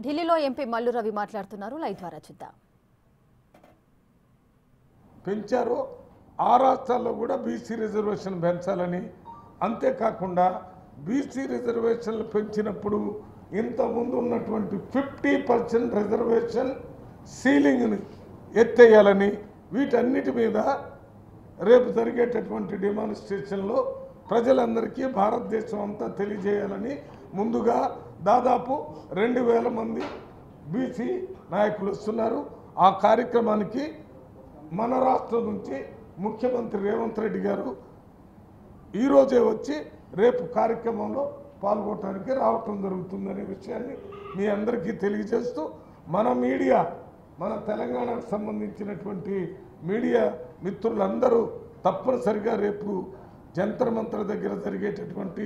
ఢిల్లీలో ఎంపీ మల్లు రవి మాట్లాడుతున్నారు. లైవ్ ద్వారా చూద్దాం. పెంచారు. ఆ రాష్ట్రాల్లో కూడా బీసీ రిజర్వేషన్ పెంచాలని, అంతేకాకుండా బీసీ రిజర్వేషన్లు పెంచినప్పుడు ఇంతకుముందు ఉన్నటువంటి 50% రిజర్వేషన్ సీలింగ్ని ఎత్తేయాలని, వీటన్నిటి మీద రేపు జరిగేటటువంటి డెమాన్స్ట్రేషన్లో ప్రజలందరికీ భారతదేశం అంతా తెలియజేయాలని ముందుగా దాదాపు 2000 మంది బీసీ నాయకులు వస్తున్నారు. ఆ కార్యక్రమానికి మన రాష్ట్రం నుంచి ముఖ్యమంత్రి రేవంత్ రెడ్డి గారు ఈరోజే వచ్చి రేపు కార్యక్రమంలో పాల్గొనడానికి రావటం జరుగుతుందనే విషయాన్ని మీ అందరికీ తెలియజేస్తూ, మన మీడియా, మన తెలంగాణకు సంబంధించినటువంటి మీడియా మిత్రులందరూ తప్పనిసరిగా రేపు జంతర్ మంతర్ దగ్గర జరిగేటటువంటి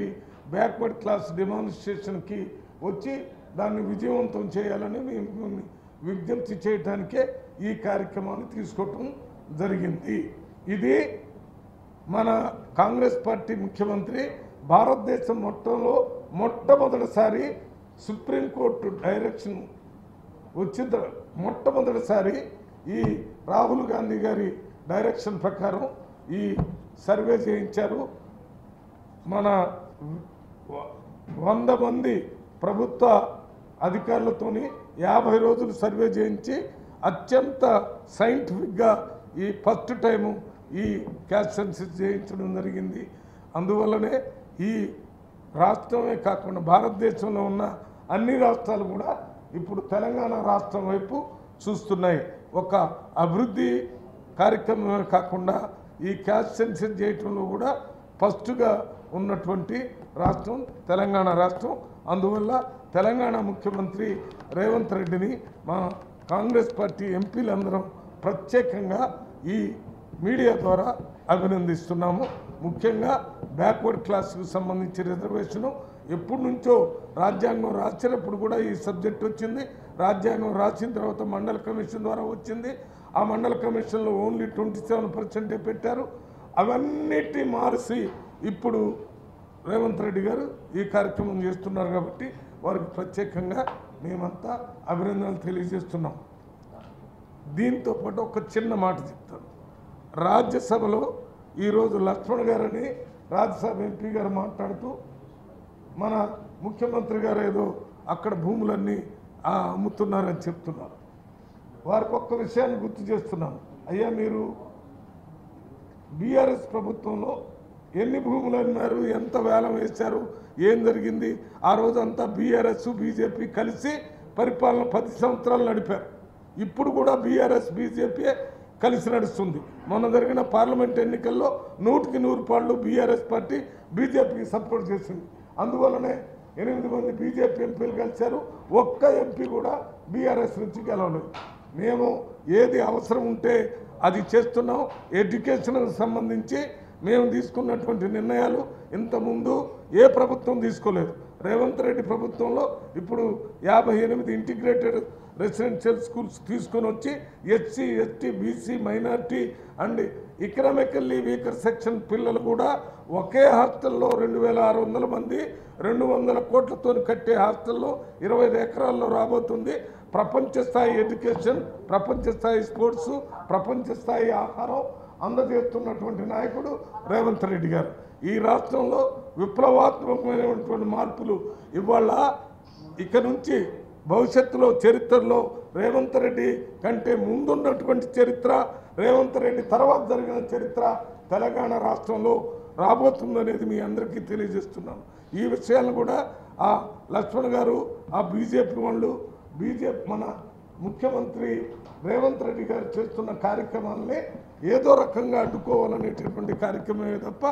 బ్యాక్వర్డ్ క్లాస్ డెమాన్స్ట్రేషన్కి వచ్చి దాన్ని విజయవంతం చేయాలని మేము విజ్ఞప్తి చేయడానికే ఈ కార్యక్రమాన్ని తీసుకోవటం జరిగింది. ఇది మన కాంగ్రెస్ పార్టీ ముఖ్యమంత్రి భారతదేశం మొత్తంలో మొట్టమొదటిసారి సుప్రీంకోర్టు డైరెక్షన్ వచ్చిన మొట్టమొదటిసారి ఈ రాహుల్ గాంధీ గారి డైరెక్షన్ ప్రకారం ఈ సర్వే చేయించారు. మన 100 మంది ప్రభుత్వ అధికారులతోని 50 రోజులు సర్వే చేయించి అత్యంత సైంటిఫిక్గా ఈ ఫస్ట్ టైము ఈ క్యాస్ట్ సెన్సస్ చేయించడం జరిగింది. అందువల్లనే ఈ రాష్ట్రమే కాకుండా భారతదేశంలో ఉన్న అన్ని రాష్ట్రాలు కూడా ఇప్పుడు తెలంగాణ రాష్ట్రం వైపు చూస్తున్నాయి. ఒక అభివృద్ధి కార్యక్రమమే కాకుండా ఈ క్యాస్ట్ సెన్సస్ చేయటంలో కూడా ఫస్ట్గా ఉన్నటువంటి రాష్ట్రం తెలంగాణ రాష్ట్రం. అందువల్ల తెలంగాణ ముఖ్యమంత్రి రేవంత్ రెడ్డిని మా కాంగ్రెస్ పార్టీ ఎంపీలందరం ప్రత్యేకంగా ఈ మీడియా ద్వారా అభినందిస్తున్నాము. ముఖ్యంగా బ్యాక్వర్డ్ క్లాస్కు సంబంధించి రిజర్వేషను ఎప్పటి నుంచో రాజ్యాంగం రాసినప్పుడు కూడా ఈ సబ్జెక్ట్ వచ్చింది. రాజ్యాంగం రాసిన తర్వాత మండల కమిషన్ ద్వారా వచ్చింది. ఆ మండల కమిషన్లో ఓన్లీ 27% పెట్టారు. అవన్నిటి మార్చి ఇప్పుడు రేవంత్ రెడ్డి గారు ఈ కార్యక్రమం చేస్తున్నారు కాబట్టి వారికి ప్రత్యేకంగా మేమంతా అభినందనలు తెలియజేస్తున్నాం. దీంతో పాటు ఒక చిన్న మాట చెప్తాను. రాజ్యసభలో ఈరోజు లక్ష్మణ్ గారని రాజ్యసభ ఎంపీ గారు మాట్లాడుతూ మన ముఖ్యమంత్రి గారు ఏదో అక్కడ భూములన్నీ అమ్ముతున్నారని చెప్తున్నారు. వారికి ఒక్క విషయాన్ని గుర్తు చేస్తున్నాను. అయ్యా, మీరు బీఆర్ఎస్ ప్రభుత్వంలో ఎన్ని భూములు అన్నారు, ఎంత వేలం వేశారు, ఏం జరిగింది? ఆ రోజు అంతా బీఆర్ఎస్ బీజేపీ కలిసి పరిపాలన 10 సంవత్సరాలు నడిపారు. ఇప్పుడు కూడా బీఆర్ఎస్ బీజేపీ కలిసి నడుస్తుంది. మొన్న జరిగిన పార్లమెంట్ ఎన్నికల్లో 100కి 100 పాళ్ళు బీఆర్ఎస్ పార్టీ బీజేపీకి సపోర్ట్ చేసింది. అందువల్లనే 8 మంది బీజేపీ ఎంపీలు కలిశారు. ఒక్క ఎంపీ కూడా బీఆర్ఎస్ నుంచి గెలవలేదు. మేము ఏది అవసరం ఉంటే అది చేస్తున్నాం. ఎడ్యుకేషన్కి సంబంధించి మేము తీసుకున్నటువంటి నిర్ణయాలు ఇంతకుముందు ఏ ప్రభుత్వం తీసుకోలేదు. రేవంత్ రెడ్డి ప్రభుత్వంలో ఇప్పుడు 58 ఇంటిగ్రేటెడ్ రెసిడెన్షియల్ స్కూల్స్ తీసుకొని వచ్చి SC, ST, BC, minority and economically weaker section పిల్లలు కూడా ఒకే హాస్టల్లో 2600 మంది 200 కోట్లతో కట్టే హాస్టల్లో 25 ఎకరాల్లో రాబోతుంది. ప్రపంచ స్థాయి ఎడ్యుకేషన్, ప్రపంచ స్థాయి స్పోర్ట్స్, ప్రపంచ స్థాయి ఆహారం అందజేస్తున్నటువంటి నాయకుడు రేవంత్ రెడ్డి గారు. ఈ రాష్ట్రంలో విప్లవాత్మకమైనటువంటి మార్పులు ఇవాళ ఇక నుంచి భవిష్యత్తులో చరిత్రలో రేవంత్ రెడ్డి కంటే ముందున్నటువంటి చరిత్ర, రేవంత్ రెడ్డి తర్వాత జరిగిన చరిత్ర తెలంగాణ రాష్ట్రంలో రాబోతుందనేది మీ అందరికీ తెలియజేస్తున్నాను. ఈ విషయాలను కూడా ఆ లక్ష్మణ్ గారు, ఆ బీజేపీ వాళ్ళు, మన ముఖ్యమంత్రి రేవంత్ రెడ్డి గారు చేస్తున్న కార్యక్రమాలనే ఏదో రకంగా అడ్డుకోవాలనేటటువంటి కార్యక్రమమే తప్ప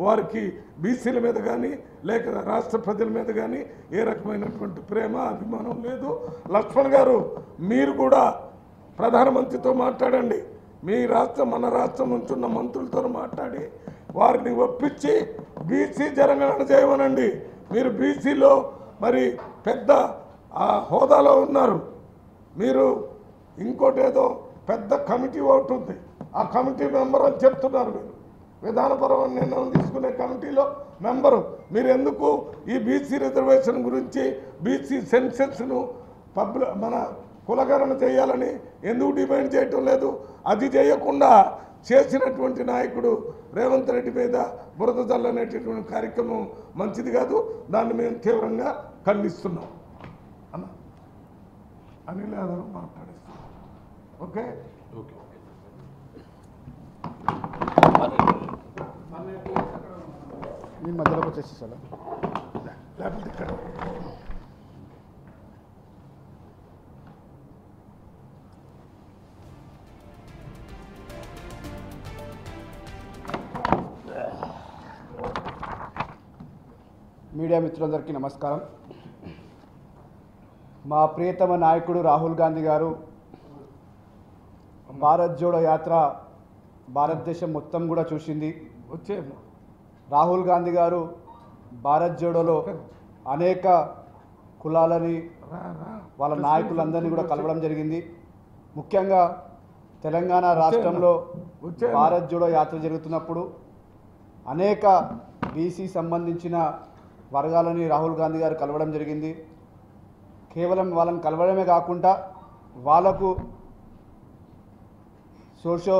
వారికి బీసీల మీద కానీ లేక రాష్ట్ర ప్రజల మీద కానీ ఏ రకమైనటువంటి ప్రేమ అభిమానం లేదు. లక్ష్మణ్ గారు, మీరు కూడా ప్రధానమంత్రితో మాట్లాడండి. మీ రాష్ట్రం, మన రాష్ట్రం నుంచి ఉన్న మంత్రులతో మాట్లాడి వారిని ఒప్పించి బీసీ జనగణన చేయమనండి. మీరు బీసీలో మరి పెద్ద హోదాలో ఉన్నారు. మీరు ఇంకోటి ఏదో పెద్ద కమిటీ ఒకటి ఉంది, ఆ కమిటీ మెంబర్ అని చెప్తున్నారు. మీరు విధానపరమైన నిర్ణయం తీసుకునే కమిటీలో మెంబరు. మీరు ఎందుకు ఈ బీసీ రిజర్వేషన్ గురించి, బీసీ సెన్సెస్ను మన కులగణన చేయాలని ఎందుకు డిమాండ్ చేయటం లేదు? అది చేయకుండా చేసినటువంటి నాయకుడు రేవంత్ రెడ్డి మీద బురద జల్లనేటటువంటి కార్యక్రమం మంచిది కాదు. దాన్ని మేము తీవ్రంగా ఖండిస్తున్నాం అన్న. అనిల్ యాదవ్ మాట్లాడిస్తున్నాం. ఓకే ఓకే నేను మధ్యలోకి వచ్చేసేసాను. లేకపోతే ఇక్కడ మీడియా మిత్రులందరికీ నమస్కారం. మా ప్రియతమ నాయకుడు రాహుల్ గాంధీ గారు భారత్ జోడో యాత్ర భారతదేశం మొత్తం కూడా చూసింది. వచ్చేయమ్మా. రాహుల్ గాంధీ గారు భారత్ జోడోలో అనేక కులాలని వాళ్ళ నాయకులందరినీ కూడా కలవడం జరిగింది. ముఖ్యంగా తెలంగాణ రాష్ట్రంలో భారత్ జోడో యాత్ర జరుగుతున్నప్పుడు అనేక బీసీ సంబంధించిన వర్గాలని రాహుల్ గాంధీ గారు కలవడం జరిగింది. కేవలం వాళ్ళని కలవడమే కాకుండా వాళ్ళకు socio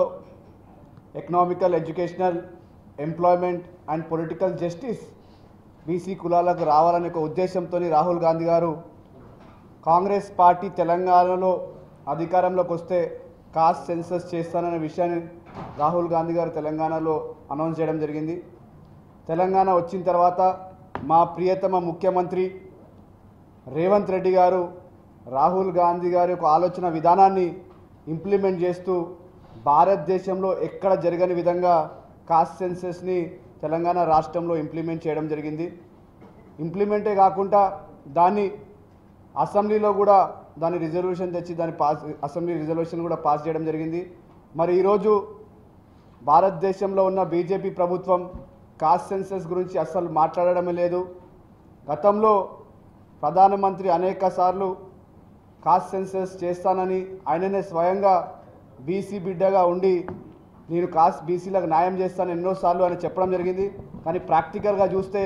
economical, educational, employment and political justice BC కులాలకు రావాలనే ఒక ఉద్దేశంతో రాహుల్ గాంధీ గారు కాంగ్రెస్ పార్టీ తెలంగాణలో అధికారంలోకి వస్తే కాస్ట్ సెన్సస్ చేస్తాననే విషయాన్ని రాహుల్ గాంధీ గారు తెలంగాణలో అనౌన్స్ చేయడం జరిగింది. తెలంగాణ వచ్చిన తర్వాత మా ప్రియతమ ముఖ్యమంత్రి రేవంత్ రెడ్డి గారు రాహుల్ గాంధీ గారి యొక్క ఆలోచన విధానాన్ని ఇంప్లిమెంట్ చేస్తూ భారతదేశంలో ఎక్కడ జరగని విధంగా కాస్ట్ సెన్సస్ని తెలంగాణ రాష్ట్రంలో ఇంప్లిమెంట్ చేయడం జరిగింది. ఇంప్లిమెంటే కాకుండా దాన్ని అసెంబ్లీలో కూడా దాని రిజర్వేషన్ తెచ్చి అసెంబ్లీ రిజర్వేషన్ కూడా పాస్ చేయడం జరిగింది. మరి ఈరోజు భారతదేశంలో ఉన్న బీజేపీ ప్రభుత్వం కాస్ట్ సెన్సస్ గురించి అస్సలు మాట్లాడడమే లేదు. గతంలో ప్రధానమంత్రి అనేక సార్లు కాస్ట్ సెన్సస్ చేస్తానని ఆయననే స్వయంగా బీసీ బిడ్డగా ఉండి నేను బీసీలకు న్యాయం చేస్తాను ఎన్నోసార్లు అని చెప్పడం జరిగింది. కానీ ప్రాక్టికల్గా చూస్తే